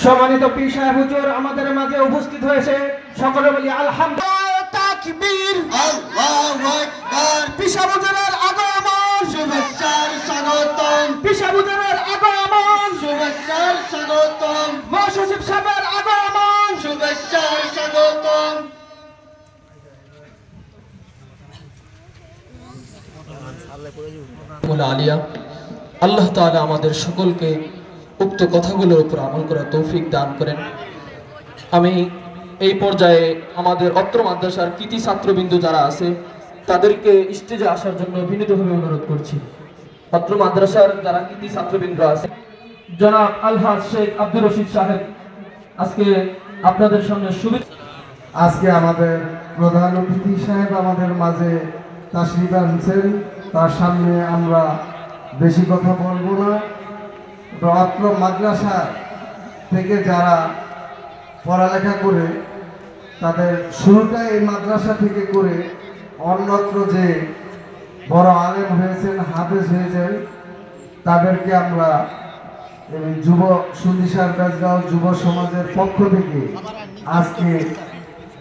সম্মানিত পীর সাহেব হুজুর আমাদের মাঝে উপস্থিত হয়েছে, সকলে বলি আলহামদুলিল্লাহ। তাকবীর, আল্লাহু আকবার। পীর সাহেব হুজুরের আগমন, শুভেচ্ছার স্বাগতম। পীর সাহেব হুজুরের আগমন, শুভেচ্ছার স্বাগতম। মহাসচিব সাহেবের আগমন, শুভেচ্ছার স্বাগতম। আলিয়া আল্লাহ তাআলা আমাদের সকলকে উক্ত কথাগুলোর উপর আমল করার তৌফিক দান করেন। আমি এই পর্যায়ে আমাদের অত্র মাদ্রাসার কৃতি ছাত্রবৃন্দ যারা আছে তাদেরকে স্টেজে আসার জন্য বিনীতভাবে অনুরোধ করছি। অত্র মাদ্রাসার যারা কৃতি ছাত্রবৃন্দ আছে, জনাব আলহাজ শেখ আব্দুর রশিদ সাহেব আজকে আপনাদের সামনে শুভেচ্ছা। আজকে আমাদের প্রধান অতিথি সাহেব আমাদের মাঝে তাশরিফ আনছেন, তার সামনে আমরা বেশি কথা বলবো না। অত্র মাদ্রাসা থেকে যারা পড়ালেখা করে তাদের শুরুটা এই মাদ্রাসা থেকে করে অন্যত্র যে বড় আলেম হয়েছেন, হাফেজ হয়েছেন, তাদেরকে আমরা এই যুব সুন্দিসার বেজগাঁও যুব সমাজের পক্ষ থেকে আজকে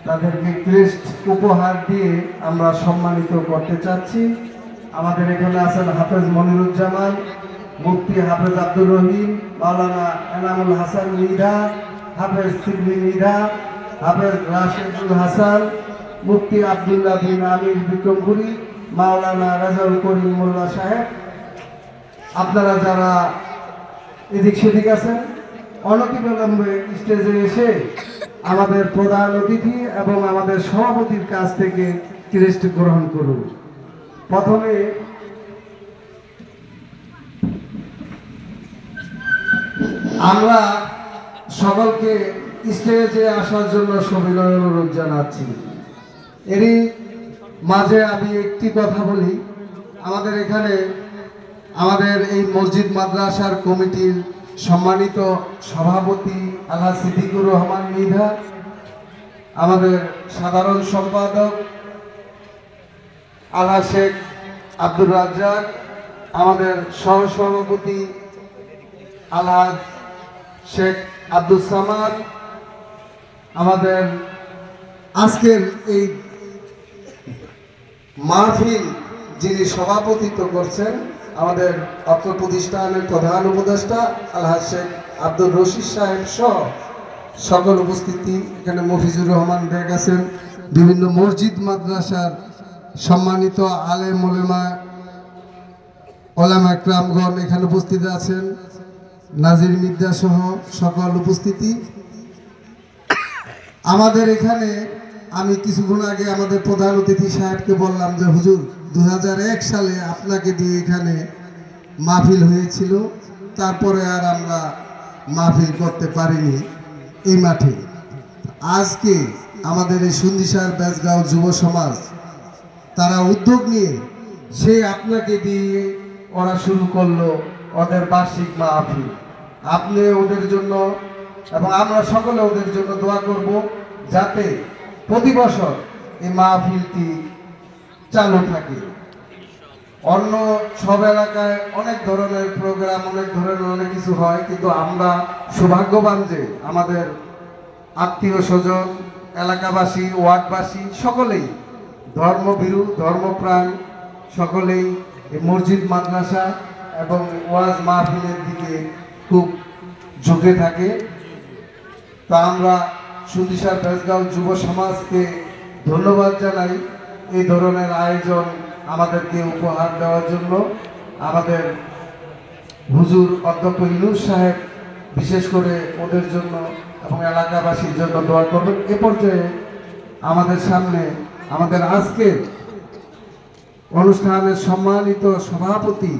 তাদেরকে ক্রেস্ট উপহার দিয়ে আমরা সম্মানিত করতে চাচ্ছি। আমাদের এখানে আছেন হাফেজ মনিরুজ্জামান, মুফতি হাফেজ আব্দুর রহিম, মাওলানা এনামুল হাসান মৃধা, হাফেজ সিবলি মৃধা, হাফেজ রাশেদুল হাসান, মুফতি আব্দুল্লাহ বিন আমির বিক্রমপুরী, মাওলানা রাজাউল করিম মোল্লা সাহেব। আপনারা যারা এদিক সেদিক আছেন অনতিবিলম্বে স্টেজে এসে আমাদের প্রধান অতিথি এবং আমাদের সভাপতির কাছ থেকে ক্রেস্ট গ্রহণ করুন। প্রথমে আমরা সকলকে স্টেজে আসার জন্য সবিনয় অনুরোধ জানাচ্ছি। এরই মাঝে আমি একটি কথা বলি, আমাদের এখানে আমাদের এই মসজিদ মাদ্রাসার কমিটির সম্মানিত সভাপতি আলহাজ সিদ্দিকুর রহমান মৃধা, আমাদের সাধারণ সম্পাদক আলহাজ শেখ আব্দুর রাজ্জাক, আমাদের সহসভাপতি আলহাজ শেখ আব্দুল সামাদ, আমাদের আজকের এই মাহফিল যিনি সভাপতিত্ব করছেন আমাদের অত্র প্রতিষ্ঠানের প্রধান উপদেষ্টা আলহাজ শেখ আব্দুর রশিদ সাহেব সহ সকল উপস্থিতি, এখানে মফিজুর রহমান বেগ আছেন, বিভিন্ন মসজিদ মাদ্রাসার সম্মানিত আলেম ওলামা একরামগণ এখানে উপস্থিত আছেন, নাজির মির্জা সহ সকল উপস্থিতি। আমাদের এখানে আমি কিছুক্ষণ আগে আমাদের প্রধান অতিথি সাহেবকে বললাম যে হুজুর 2001 সালে আপনাকে দিয়ে এখানে মাহফিল হয়েছিল, তারপরে আর আমরা মাহফিল করতে পারিনি এই মাঠে। আজকে আমাদের এই সুন্দিসার বেজগাঁও যুব সমাজ তারা উদ্যোগ নিয়ে সেই আপনাকে দিয়ে ওরা শুরু করলো ওদের বার্ষিক মাহফিল। আপনি ওদের জন্য এবং আমরা সকলে ওদের জন্য দোয়া করব যাতে প্রতি বছর এই মাহফিলটি চালু থাকে। অন্য সব এলাকায় অনেক ধরনের প্রোগ্রাম, অনেক ধরনের অনেক কিছু হয়, কিন্তু আমরা সৌভাগ্যবান যে আমাদের আত্মীয় স্বজন, এলাকাবাসী, ওয়ার্ডবাসী সকলেই ধর্মভীরু, ধর্মপ্রাণ, সকলেই এই মসজিদ মাদ্রাসা এবং ওয়াজ মাহফিলের দিকে খুব ঝুঁকে থাকে। তা আমরা সুন্দিসার বেজগাঁও যুব সমাজকে ধন্যবাদ জানাই এই ধরনের আয়োজন আমাদেরকে উপহার দেওয়ার জন্য। আমাদের হুজুর অধ্যক্ষ ইউনুস সাহেব বিশেষ করে ওদের জন্য এবং এলাকাবাসীর জন্য দোয়া করবেন। এ পর্যায়ে আমাদের সামনে আমাদের আজকের অনুষ্ঠানের সম্মানিত সভাপতি